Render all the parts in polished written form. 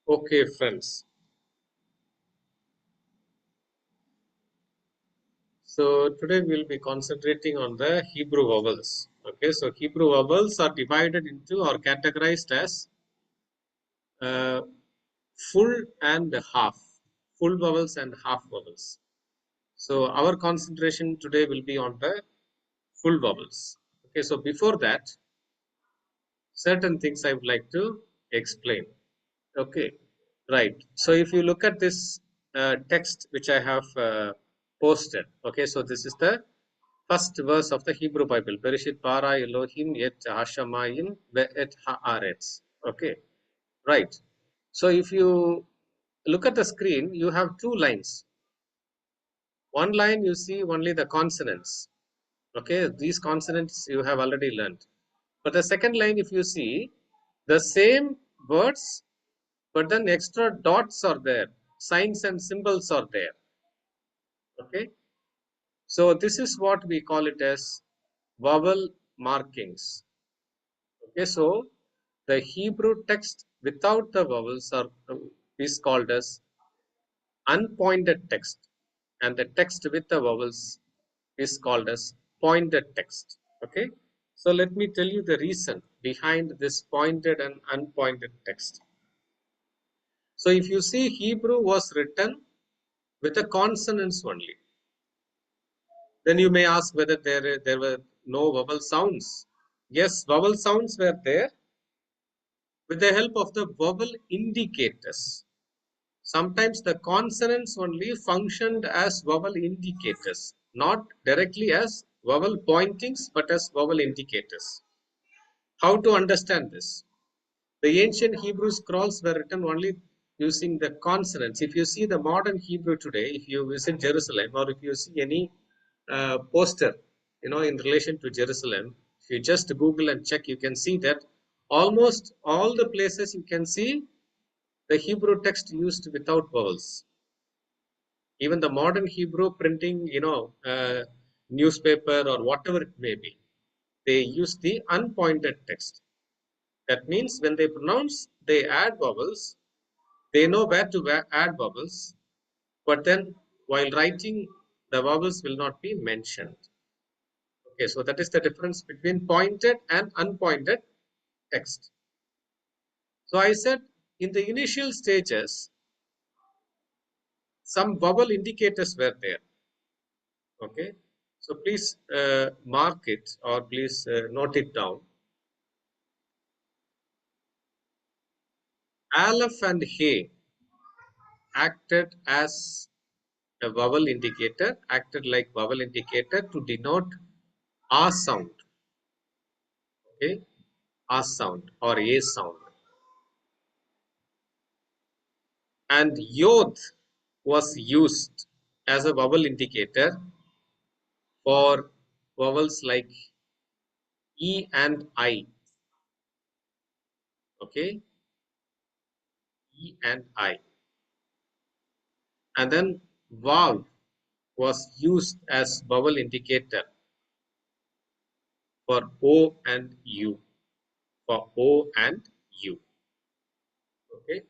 Okay, friends. So today we'll be concentrating on the Hebrew vowels. Okay, so Hebrew vowels are divided into or categorized as uh, full and half, full vowels and half vowels. So our concentration today will be on the full vowels. Okay, so before that, certain things I would like to explain. Okay, right. So if you look at this text which I have posted, okay, so this is the first verse of the Hebrew Bible. Bereshit bara Elohim et hashamayim ve'et haaretz. Okay, right. So if you look at the screen, you have two lines. One line you see only the consonants. Okay, these consonants you have already learned. But the second line, if you see, the same words, but then extra dots are there, signs and symbols are there. Okay, so this is what we call it as vowel markings. Okay, so the Hebrew text without the vowels are is called as unpointed text, and the text with the vowels is called as pointed text. Okay, so let me tell you the reason behind this pointed and unpointed text. So if you see, Hebrew was written with the consonants only. Then you may ask whether there were no vowel sounds. Yes, vowel sounds were there with the help of the vowel indicators. Sometimes the consonants only functioned as vowel indicators, not directly as vowel pointings, but as vowel indicators. How to understand this? The ancient Hebrew scrolls were written only using the consonants. If you see the modern Hebrew today, if you visit Jerusalem or if you see any poster, in relation to Jerusalem, if you just Google and check, you can see that almost all the places you can see the Hebrew text used without vowels. Even the modern Hebrew printing, newspaper or whatever it may be, they use the unpointed text. That means when they pronounce, they add vowels. They know where to add vowels, but then while writing, the vowels will not be mentioned. Okay, so that is the difference between pointed and unpointed text. So I said in the initial stages, some vowel indicators were there. Okay, so please mark it or please note it down. Aleph and He acted as a vowel indicator, acted like vowel indicator to denote A sound. Okay, A sound or A sound. And Yod was used as a vowel indicator for vowels like E and I. Okay, E and I. And then Vav was used as vowel indicator for O and U. For O and U. Okay,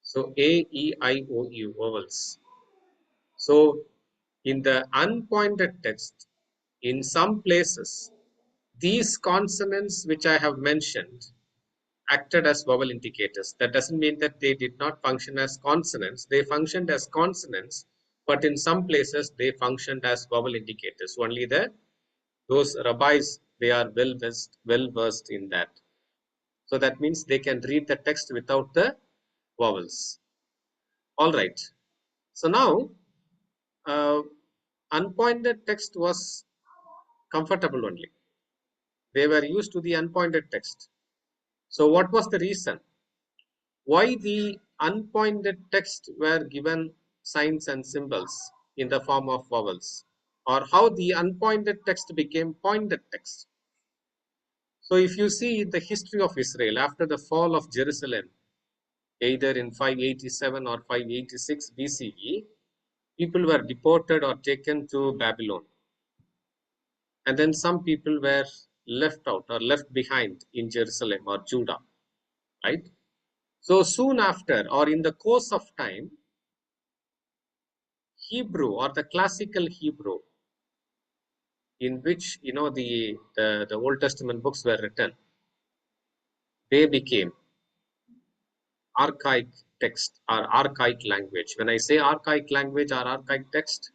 so A, E, I, O, U vowels. So in the unpointed text, in some places, these consonants which I have mentioned acted as vowel indicators. That doesn't mean that they did not function as consonants. They functioned as consonants, but in some places they functioned as vowel indicators. Only those rabbis, they are well versed in that. So that means they can read the text without the vowels. All right. So now uh, unpointed text was comfortable only. They were used to the unpointed text. So what was the reason? Why the unpointed text were given signs and symbols in the form of vowels, or how the unpointed text became pointed text. So if you see the history of Israel after the fall of Jerusalem, either in 587 or 586 BCE, people were deported or taken to Babylon. And then some people were left out or left behind in Jerusalem or Judah, right? So soon after, or in the course of time, Hebrew or the classical Hebrew, in which the Old Testament books were written, they became archaic text or archaic language. When I say archaic language or archaic text,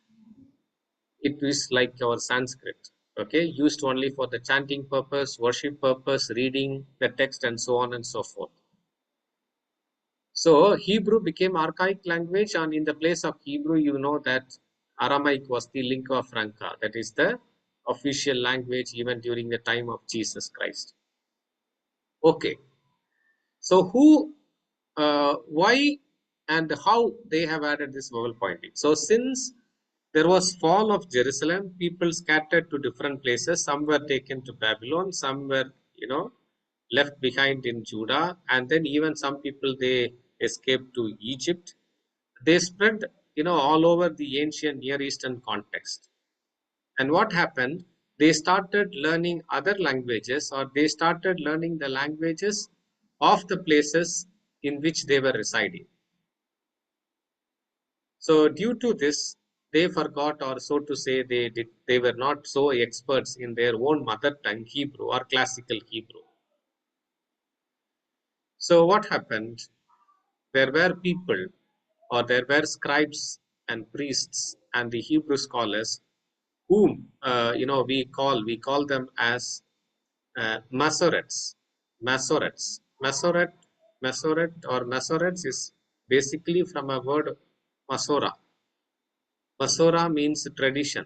it is like our Sanskrit, okay, used only for the chanting purpose, worship purpose, reading the text, and so on and so forth. So Hebrew became archaic language, and in the place of Hebrew, you know that Aramaic was the lingua franca, that is the official language even during the time of Jesus Christ. Okay, so why and how they have added this vowel pointing? So since there was fall of Jerusalem, people scattered to different places. Some were taken to Babylon, some were, left behind in Judah, and then even some people they escaped to Egypt. They spread, all over the ancient Near Eastern context. And what happened? They started learning other languages, or they started learning the languages of the places in which they were residing. So due to this, they forgot, or so to say, they were not so experts in their own mother tongue Hebrew or classical Hebrew. So what happened? There were people, or there were scribes and priests and the Hebrew scholars whom we call them as Masoretes. Masoret or Masoretes is basically from a word Masora. Masora means tradition.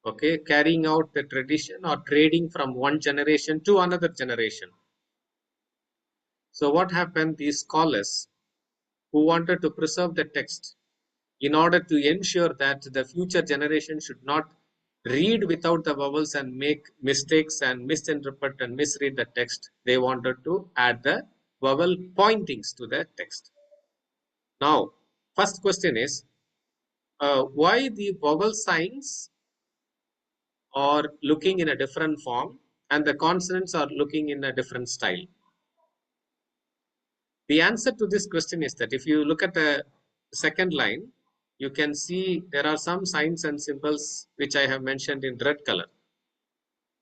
Okay, carrying out the tradition or trading from one generation to another generation. So what happened? These scholars who wanted to preserve the text in order to ensure that the future generation should not read without the vowels and make mistakes and misinterpret and misread the text, they wanted to add the vowel pointings to the text. Now, first question is, why the vowel signs are looking in a different form and the consonants are looking in a different style? The answer to this question is that if you look at the second line, you can see there are some signs and symbols which I have mentioned in red color.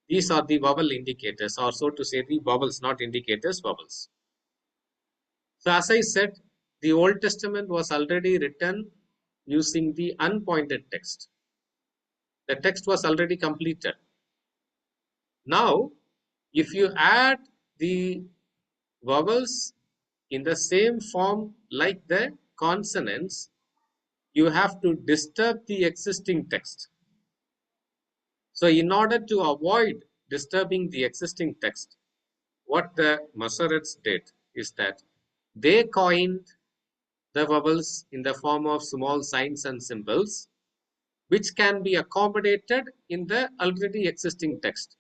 These are the vowel indicators, or so to say, the vowels, not indicators, vowels. So as I said, the Old Testament was already written using the unpointed text. The text was already completed. Now, if you add the vowels in the same form like the consonants, you have to disturb the existing text. So in order to avoid disturbing the existing text, what the Masoretes did is that they coined the vowels in the form of small signs and symbols, which can be accommodated in the already existing text,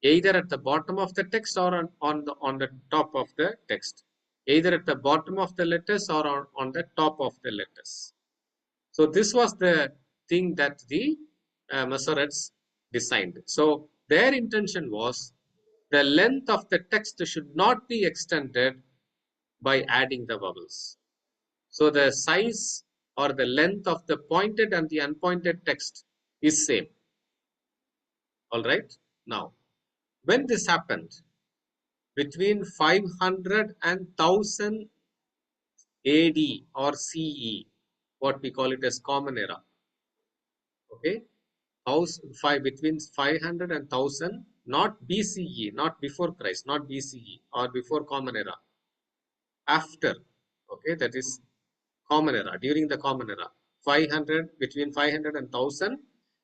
either at the bottom of the text or on the top of the text, either at the bottom of the letters or on the top of the letters. So this was the thing that the Masoretes designed. So their intention was the length of the text should not be extended by adding the vowels. So the size or the length of the pointed and the unpointed text is same. All right. Now, when this happened between 500 and 1000 AD or CE, what we call it as Common Era. Okay, between 500 and 1000, not BCE, not before Christ, not BCE or before Common Era, after. Okay, that is Common Era, during the Common Era, 500, between 500 and 1000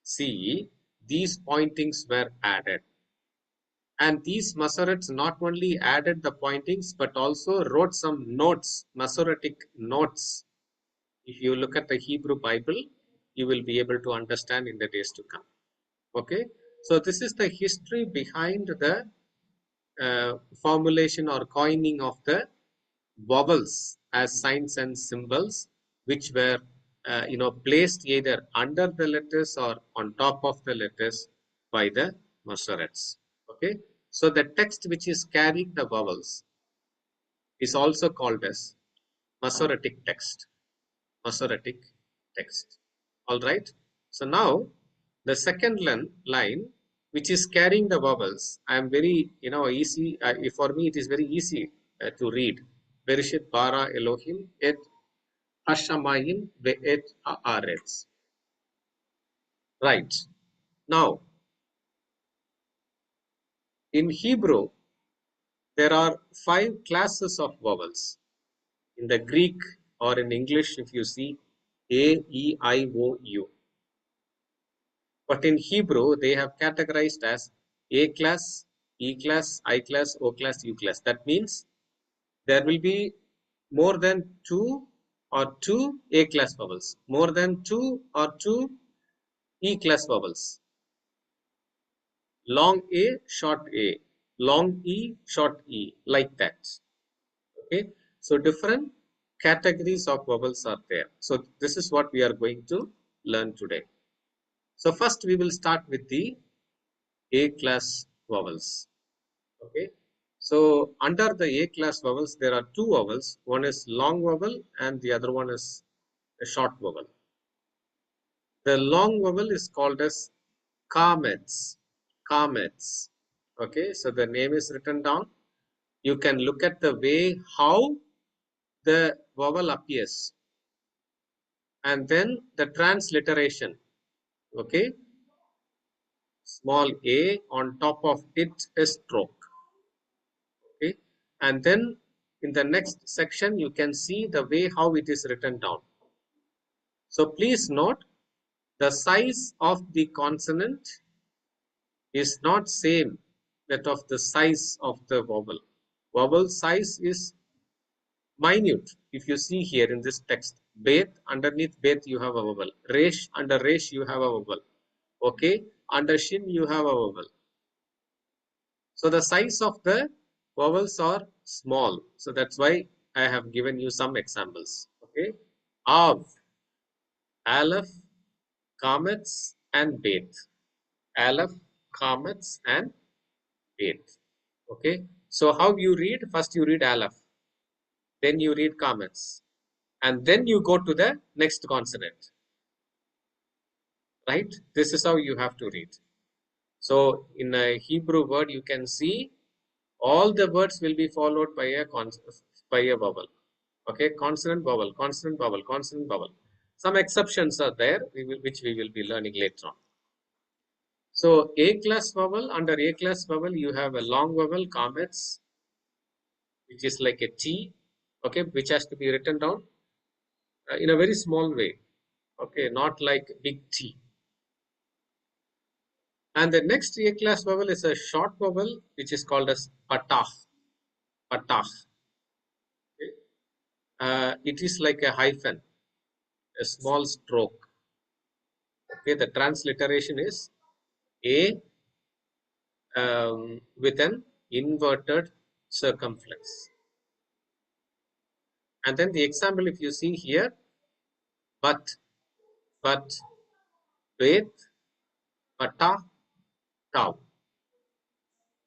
CE, these pointings were added. And these Masoretes not only added the pointings, but also wrote some notes, Masoretic notes. If you look at the Hebrew Bible, you will be able to understand in the days to come. Okay, so this is the history behind the formulation or coining of the vowels as signs and symbols, which were placed either under the letters or on top of the letters by the Masoretes. Okay, so the text which is carrying the vowels is also called as Masoretic text. Masoretic text. All right. So now the second line, which is carrying the vowels, I am very easy. For me, it is very easy to read. Bereshit bara Elohim et hashamayim ve'et haaretz. Right. Now, in Hebrew, there are 5 classes of vowels. In the Greek or in English, if you see A, E, I, O, U. But in Hebrew, they have categorized as A class, E class, I class, O class, U class. That means there will be more than 2 or 2 A class vowels, more than 2 or 2 E class vowels. Long A, short A, long E, short E, like that. Okay, so different categories of vowels are there. So this is what we are going to learn today. So first we will start with the A class vowels. Okay, so under the A class vowels, there are 2 vowels. One is long vowel and the other one is a short vowel. The long vowel is called as comets. Comets. Okay, so the name is written down. You can look at the way how the vowel appears and then the transliteration. Okay, small a, on top of it is stroke. Okay, and then in the next section you can see the way how it is written down. So please note, the size of the consonant is not same that of the size of the vowel. Vowel size is minute. If you see here in this text, bet, underneath bet you have a vowel, resh, under resh you have a vowel. Okay, under shin you have a vowel. So the size of the vowels are small. So that's why I have given you some examples. Okay, Av, Aleph, Comets and Bet. Aleph, Comets and Bet. Okay, so how you read? First you read Aleph, then you read Comets, and then you go to the next consonant. Right? This is how you have to read. So in a Hebrew word, you can see all the words will be followed by a vowel. Okay, consonant, vowel, consonant, vowel, consonant, vowel. Some exceptions are there, which we will be learning later on. So A class vowel, under A class vowel, you have a long vowel, comets, which is like a T, okay, which has to be written down in a very small way, okay, not like big T. And the next A class vowel is a short vowel, which is called as patah. Patah. Okay. It is like a hyphen, a small stroke. Okay, the transliteration is A with an inverted circumflex. And then the example, if you see here, but, bet, pata, tau,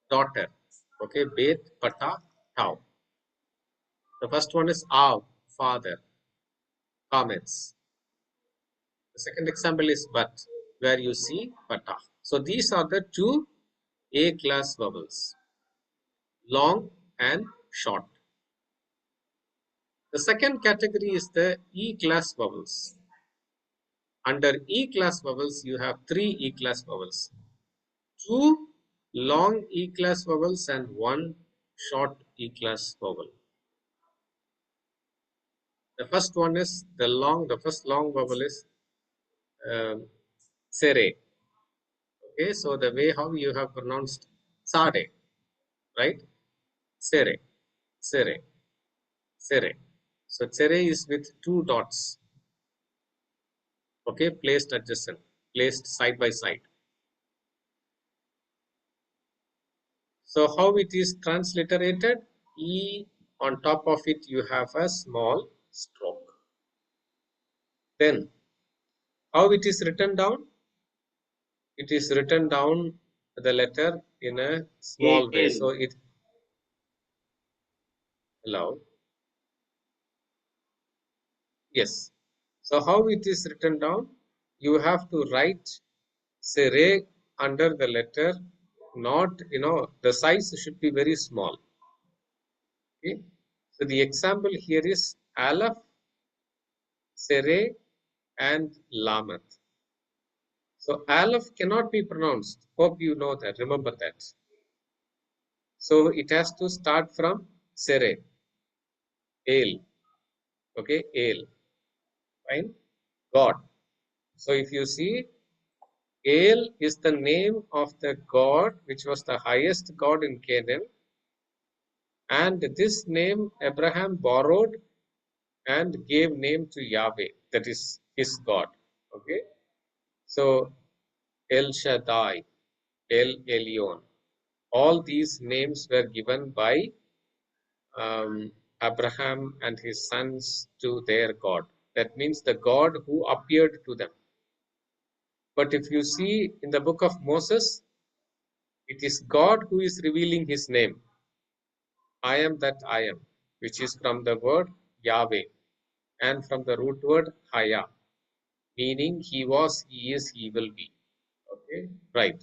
daughter. Okay, bet, pata, tau. The first one is av, father, comments. The second example is but, where you see pata. So these are the 2 A class vowels, long and short. The second category is the E class vowels. Under E class vowels, you have 3 E class vowels. 2 long E class vowels and 1 short E class vowel. The first one is the first long vowel is sere. Okay, so the way how you have pronounced sade, right? Sere, sere, sere. So sere is with 2 dots. Okay, placed adjacent, placed side by side. So how it is transliterated? E, on top of it you have a small stroke. Then how it is written down? It is written down the letter in a small way. So it, Hello. Yes. So how it is written down? You have to write Sere under the letter, not, the size should be very small. Okay. So the example here is Aleph, Sere, and Lamet. So Aleph cannot be pronounced. Hope you know that. Remember that. So it has to start from Sere, Ale. Okay, Ale. Fine. God. So if you see, El is the name of the god which was the highest god in Canaan, and this name Abraham borrowed and gave name to Yahweh, that is his God. Okay, so El Shaddai, El Elyon, all these names were given by Abraham and his sons to their God. That means the God who appeared to them. But if you see in the book of Moses, it is God who is revealing his name. I am that I am, which is from the word Yahweh and from the root word Haya, meaning he was, he is, he will be. Okay, right.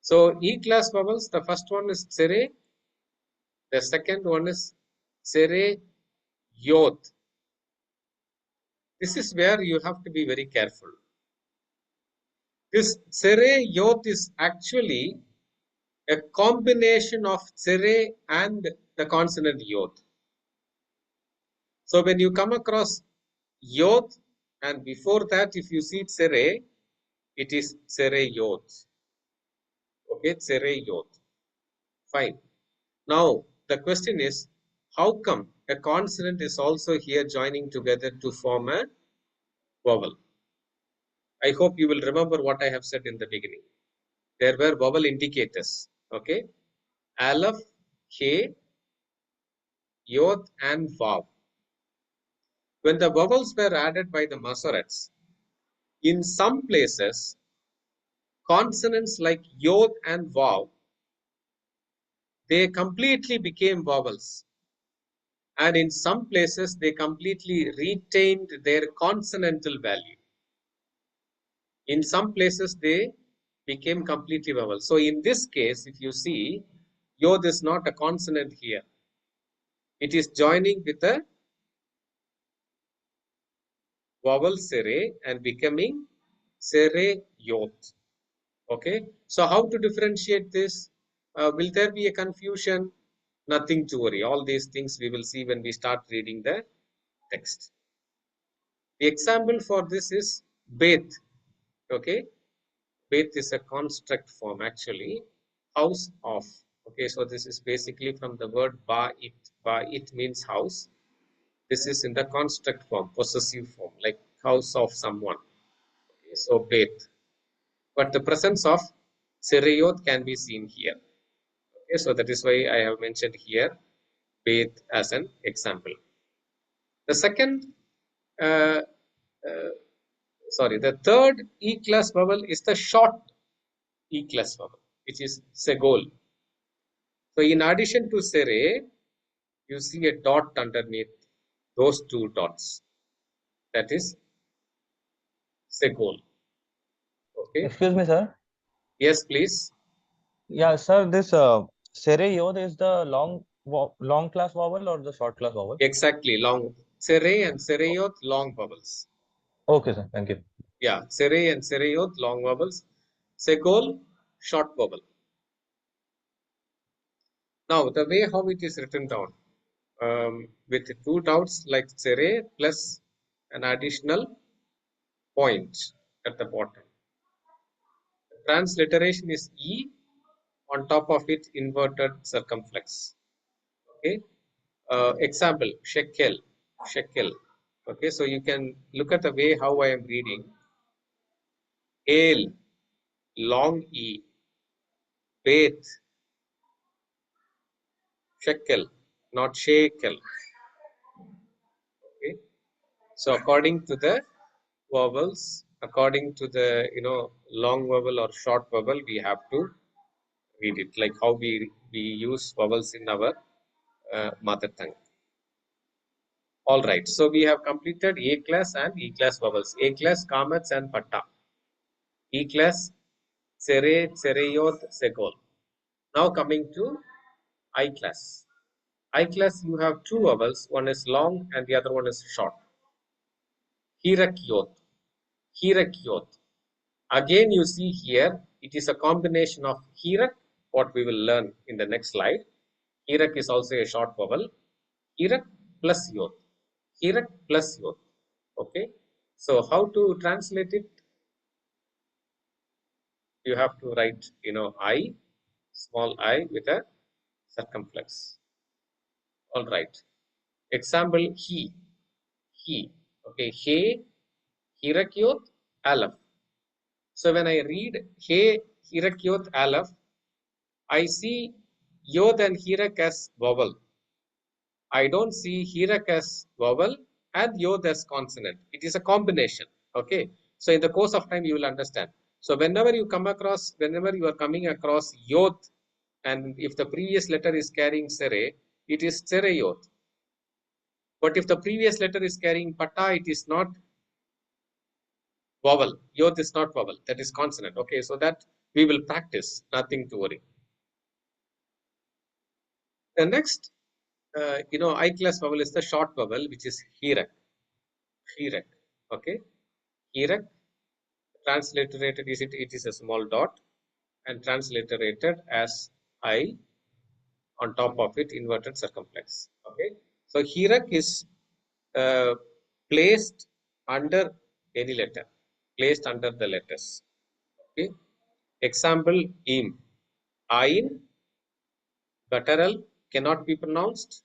So E class vowels, the first one is Tsere, the second one is Tsere Yod. This is where you have to be very careful. This Tsere Yod is actually a combination of Tsere and the consonant Yod. So when you come across Yod, and before that, if you see Tsere, it is Tsere Yod. Okay, Tsere Yod. Fine. Now, the question is, how come a consonant is also here joining together to form a vowel? I hope you will remember what I have said in the beginning. There were vowel indicators. Okay, Aleph, He, Yod, and Vav. When the vowels were added by the Masoretes, in some places, consonants like Yod and Vav, they completely became vowels. And in some places, they completely retained their consonantal value. In some places, they became completely vowel. So in this case, if you see, Yod is not a consonant here. It is joining with a vowel Sere and becoming Sere Yod. Okay. So how to differentiate this? Will there be a confusion? Nothing to worry. All these things we will see when we start reading the text. The example for this is Beth. Okay. Beth is a construct form actually. House of. Okay. So this is basically from the word Ba'it. Ba'it means house. This is in the construct form, possessive form, like house of someone. Okay. So Beth. But the presence of Sereyot can be seen here. Okay. So that is why I have mentioned here Beth as an example. The second uh, uh, the third E class vowel is the short E class vowel, which is Segol. So in addition to Sere, you see a dot underneath those two dots. That is Segol. Okay. Excuse me, sir. Yes, please. Yeah, sir, this Sere Yod is the long class vowel or the short class vowel? Exactly. Long Sere and O- Sereyot, long vowels. Okay, sir. Thank you. Yeah, Sere and Sereyot, long vowels. Segol, short vowel. Now, the way how it is written down, with two dots like Sere plus an additional point at the bottom. The transliteration is E, on top of it inverted circumflex. Okay. Example, shekel, shekel. Okay, so you can look at the way how I am reading. Ale, long E, Beth, shekel, not shekel. Okay, so according to the vowels, according to the long vowel or short vowel, we have to read it like how we use vowels in our mother tongue. All right. So we have completed A class and E class vowels. A class Kamats and Patta. E class Sere, Sereyot, Segol. Now coming to I class. I class you have two vowels. One is long and the other one is short. Hirakyot. Hirakyot. Again, you see here, it is a combination of Hirak, what we will learn in the next slide. Hirak is also a short vowel. Hirak plus Yot. Hirak plus Yot. Okay. So, how to translate it? You have to write, I, small I with a circumflex. All right. Example, he. Okay. He, Hirakyot, Aleph. So, when I read He, Hirakyot, Aleph, I see Yod and Hirak as vowel. I don't see Hirak as vowel and Yod as consonant. It is a combination. Okay. So in the course of time, you will understand. So whenever you are coming across Yod, and if the previous letter is carrying Sere, it is Sere Yod. But if the previous letter is carrying Pata, it is not vowel. Yod is not vowel. That is consonant. Okay. So that we will practice. Nothing to worry. The next, I class vowel is the short vowel, which is Hirak. Hirak. Okay. Hirak, transliterated is it is a small dot, and transliterated as I, on top of it inverted circumflex. Okay. So Hirak is uh, placed under any letter, placed under the letters. Okay. Example, im. Ain, guttural, cannot be pronounced.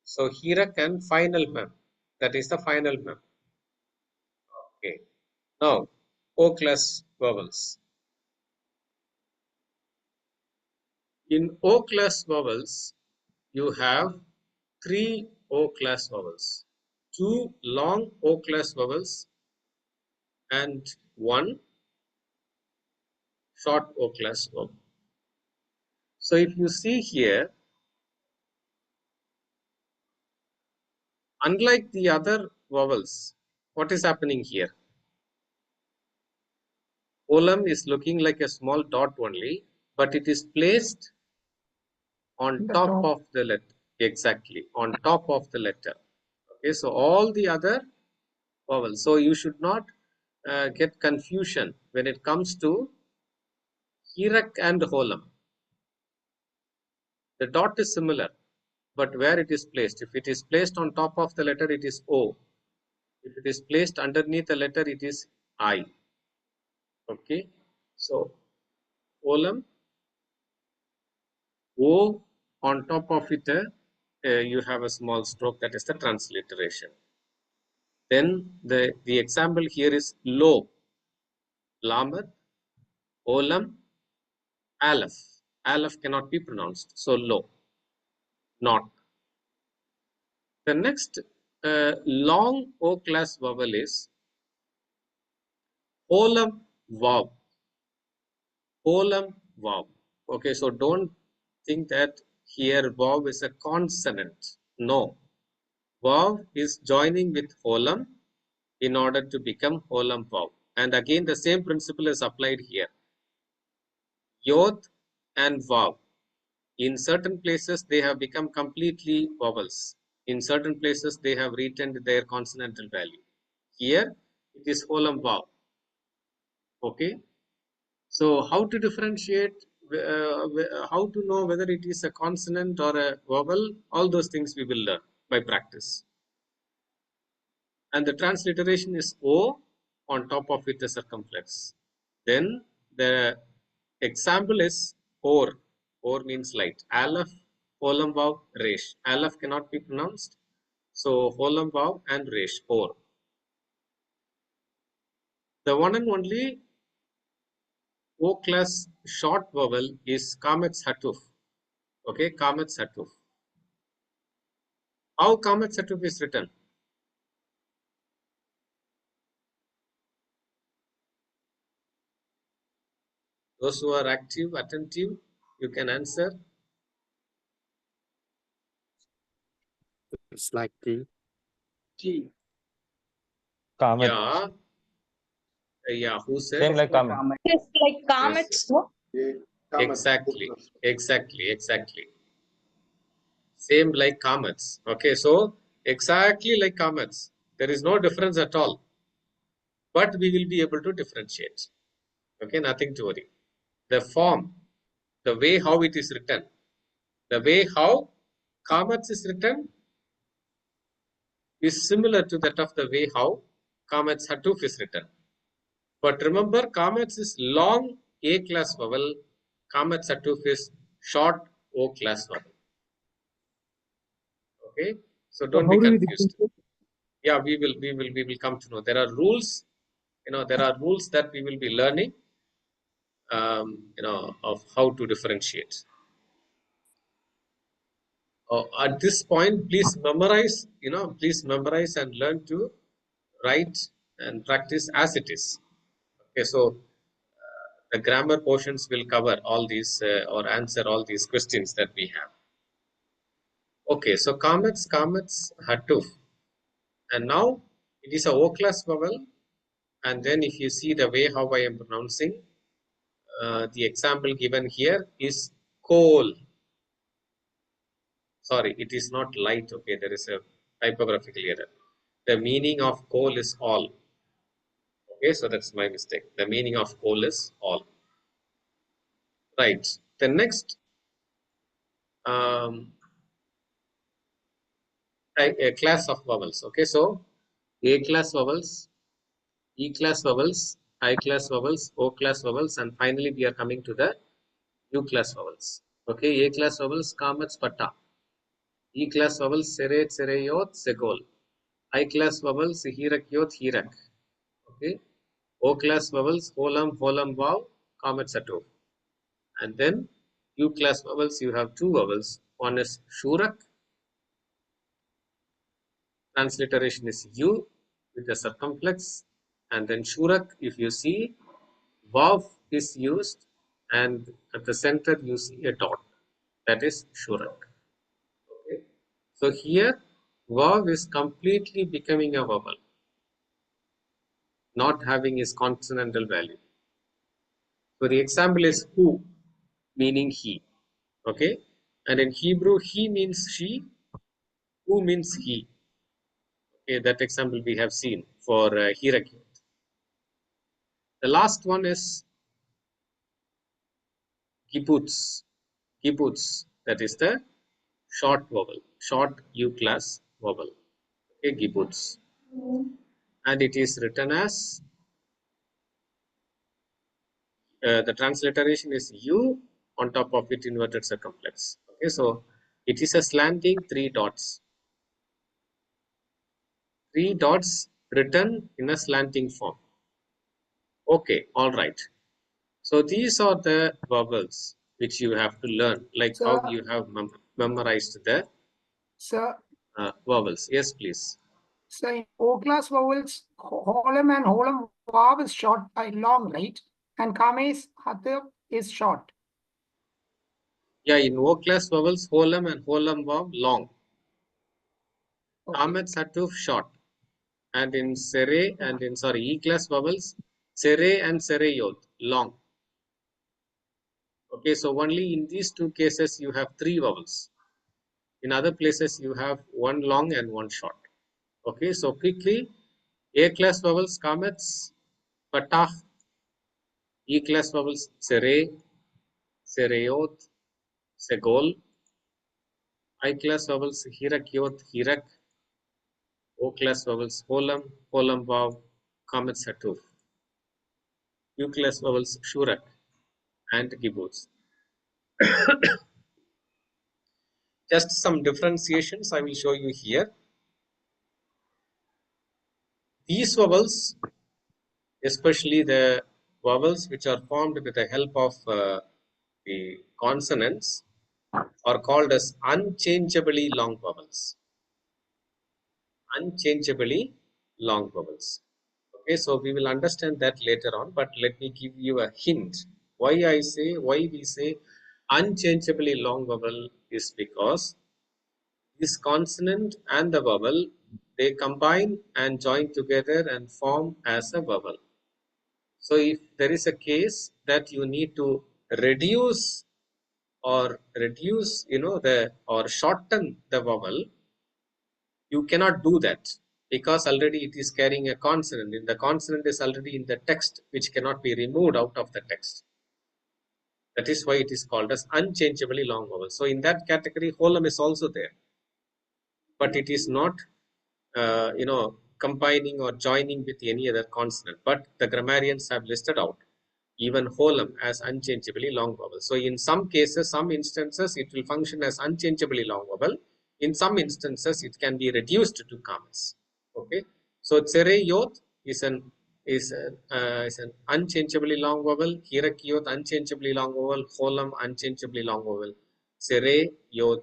So Hirak and final mem. That is the final mem. Okay. Now, O class vowels. In O class vowels, you have three O class vowels, two long O class vowels and one short O class vowel. So if you see here, unlike the other vowels, what is happening here? Olam is looking like a small dot only, but it is placed on top of the letter. Exactly, on top of the letter. Okay, so all the other vowels. So you should not get confusion when it comes to Hirak and Holam. The dot is similar, but where it is placed. If it is placed on top of the letter, it is O. If it is placed underneath the letter, it is I. Okay. So, Olam, O, on top of it, you have a small stroke, that is the transliteration. Then the example here is Lo, Lamat, Olam, Aleph. Aleph cannot be pronounced. So, Lo, not. The next long O class vowel is Olam Vav. Olam Vav. Okay, so don't think that here Vav is a consonant. No. Vav is joining with Olam in order to become Olam Vav. And again, the same principle is applied here. Yod and Vav. In certain places, they have become completely vowels. In certain places, they have retained their consonantal value. Here, it is Olam Vav. Okay. So how to differentiate, how to know whether it is a consonant or a vowel, all those things we will learn by practice. And the transliteration is O, on top of it the circumflex. Then the example is Or. Or means light. Aleph, Olam Vav, Resh. Aleph cannot be pronounced. So Olam Vav and Resh, Or. The one and only O class short vowel is Kametz Hatuf. Okay, Kametz Hatuf. How Kametz Hatuf is written? Those who are active, attentive, you can answer. It's like the T. Comets. Yeah, who said? Same like comets. It's like Yes, comets, no? exactly. Same like comets. Okay, so exactly like comets. There is no difference at all. But we will be able to differentiate. Okay, nothing to worry. The form, the way how it is written, the way how comets is written is similar to that of the way how comets Hatuf is written. But remember, comets is long A class vowel, comets Hatuf is short O class vowel. Okay, so don't be confused. Yeah, we will come to know. There are rules, there are rules that we will be learning, of how to differentiate. At this point, please memorize, and learn to write and practice as it is. Okay, so the grammar portions will cover all these or answer all these questions that we have. Okay, so comets, Hatuf. And now it is a O class vowel. And then if you see the way how I am pronouncing, the example given here is coal. Sorry, it is not light. Okay, there is a typographical error. The meaning of coal is all. Okay, so that's my mistake. The meaning of coal is all. Right. The next a class of vowels. Okay, so A class vowels, E class vowels, I class vowels, O class vowels, and finally we are coming to the U class vowels. Okay, A class vowels, kamats, pata. E class vowels, sere, sereyot, segol. I class vowels, hirak, yot, hirak. Okay, O class vowels, holam, holam, vav, kamats, ato. And then U class vowels, you have two vowels. One is shurak, transliteration is U with the circumflex, and then shurak, if you see, vav is used, and at the center you see a dot, that is shurak. Okay. So here vav is completely becoming a vowel, not having its consonantal value. So the example is who, meaning he. Okay, and in Hebrew, he means she, who means he. Okay, that example we have seen for hirak. The last one is kibbutz. Kibbutz, that is the short vowel, short U class vowel. Okay, kibbutz. And it is written as, the transliteration is U, on top of it inverted circumflex. Okay, so it is a slanting three dots. Three dots written in a slanting form. Okay, all right. So these are the vowels which you have to learn, like how you have memorized the Sir, vowels. Yes, please. so in O class vowels, holem and holem vav is short, long, right? And kames hatep is short. Yeah, in O class vowels, holam and holam vav long. Okay. Kamets hatuf short. And in sere and in E class vowels, sere and sereyot long. Okay, so only in these two cases you have three vowels. In other places you have one long and one short. Okay, so quickly, A class vowels, kamets, patah. E class vowels, sere, sereyot, segol. I class vowels, hirak, yot, hirak. O class vowels, holam, holam vav, kamets hatuf. U class vowels, shurak and kibbutz. Just some differentiations I will show you here. These vowels, especially the vowels which are formed with the help of the consonants, are called as unchangeably long vowels. Unchangeably long vowels. Okay, so we will understand that later on, but let me give you a hint. Why we say unchangeably long vowel is because this consonant and the vowel they combine and join together and form as a vowel. So if there is a case that you need to reduce, or shorten the vowel, you cannot do that because already it is carrying a consonant, and the consonant is already in the text, which cannot be removed out of the text. That is why it is called as unchangeably long vowel. So in that category, holum is also there, but it is not combining or joining with any other consonant. But the grammarians have listed out even holum as unchangeably long vowel. So in some cases, some instances, it will function as unchangeably long vowel. In some instances, it can be reduced to commas. Okay. So tsere yod is an unchangeably long vowel. Hirak yod unchangeably long vowel. Holum unchangeably long vowel. Tsere yod.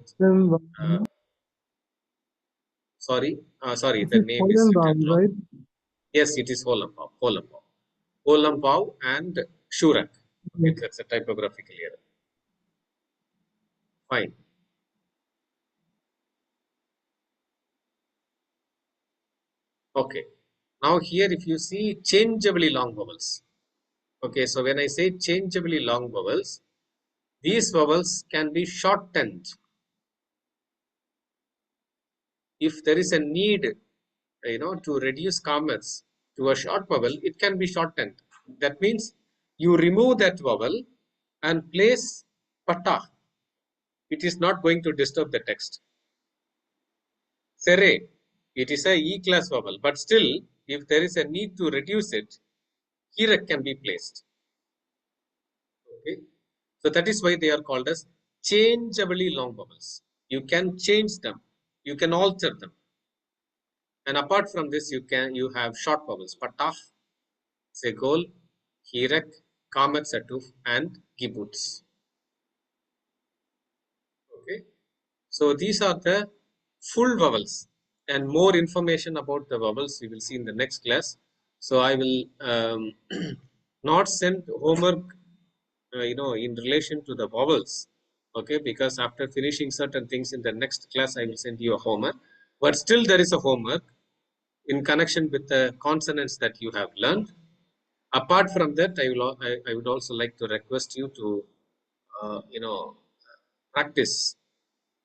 Sorry, the name is written wrong. Right? Yes, it is holum vav. Holum vav and shurak. Okay, that's a typographical error. Fine. Okay. Now here, if you see changeably long vowels. Okay, so when I say changeably long vowels, these vowels can be shortened. If there is a need, to reduce commas to a short vowel, it can be shortened. That means you remove that vowel and place pata. It is not going to disturb the text. Sere, it is a E-class vowel, but still, if there is a need to reduce it, hirak can be placed. Okay, so that is why they are called as changeably long vowels. You can change them, you can alter them, and apart from this, you have short vowels: patah, segol, hirak, kamat satuf, and kibbutz. Okay, so these are the full vowels, and more information about the vowels we will see in the next class. So I will not send homework in relation to the vowels, okay, because after finishing certain things in the next class I will send you a homework, but still there is a homework in connection with the consonants that you have learned. Apart from that, I would also like to request you to practice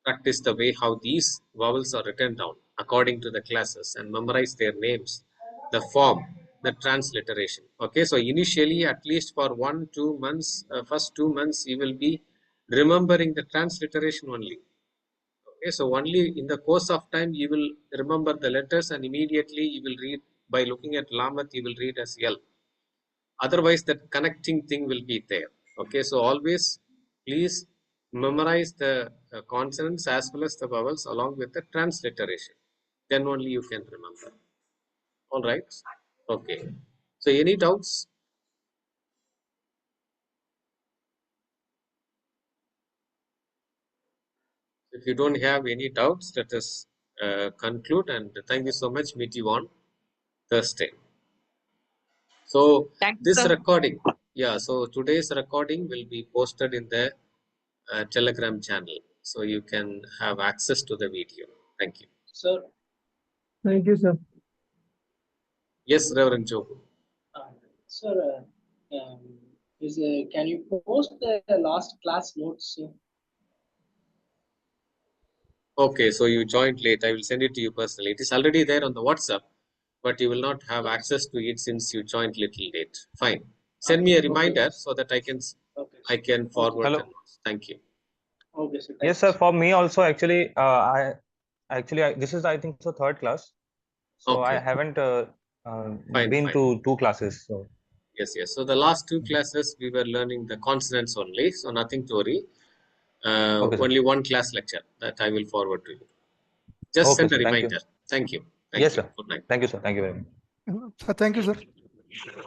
the way how these vowels are written down according to the classes, and memorize their names, the form, the transliteration. Okay, so initially, at least for 1-2 months, first 2 months, you will be remembering the transliteration only. Okay, so only in the course of time you will remember the letters, and immediately you will read by looking at Lamat, you will read as L. Otherwise, that connecting thing will be there. Okay, so always please memorize the consonants as well as the vowels along with the transliteration. Then only you can remember. All right. Okay. So any doubts? If you don't have any doubts, let us conclude, and thank you so much. Meet you on Thursday. So this recording, so today's recording will be posted in the Telegram channel, so you can have access to the video. Thank you. Sir. Thank you, sir. Yes, Reverend Joe. Sir, can you post the last class notes? Sir? Okay, so you joined late. I will send it to you personally. It is already there on the WhatsApp, but you will not have access to it since you joined little late. Fine. Send me a reminder so that I can forward the notes. Thank you. Okay, sir. Yes, sir. For me also, actually, this is, I think, so third class. So Okay. I haven't Fine. been to 2 classes. So yes. So the last 2 classes we were learning the consonants only. So nothing to worry. okay, Only 1 class lecture that I will forward to you. Just okay, send a sir. reminder. Thank you. Yes, sir. Good night. Thank you, sir. Thank you very much. Thank you, sir.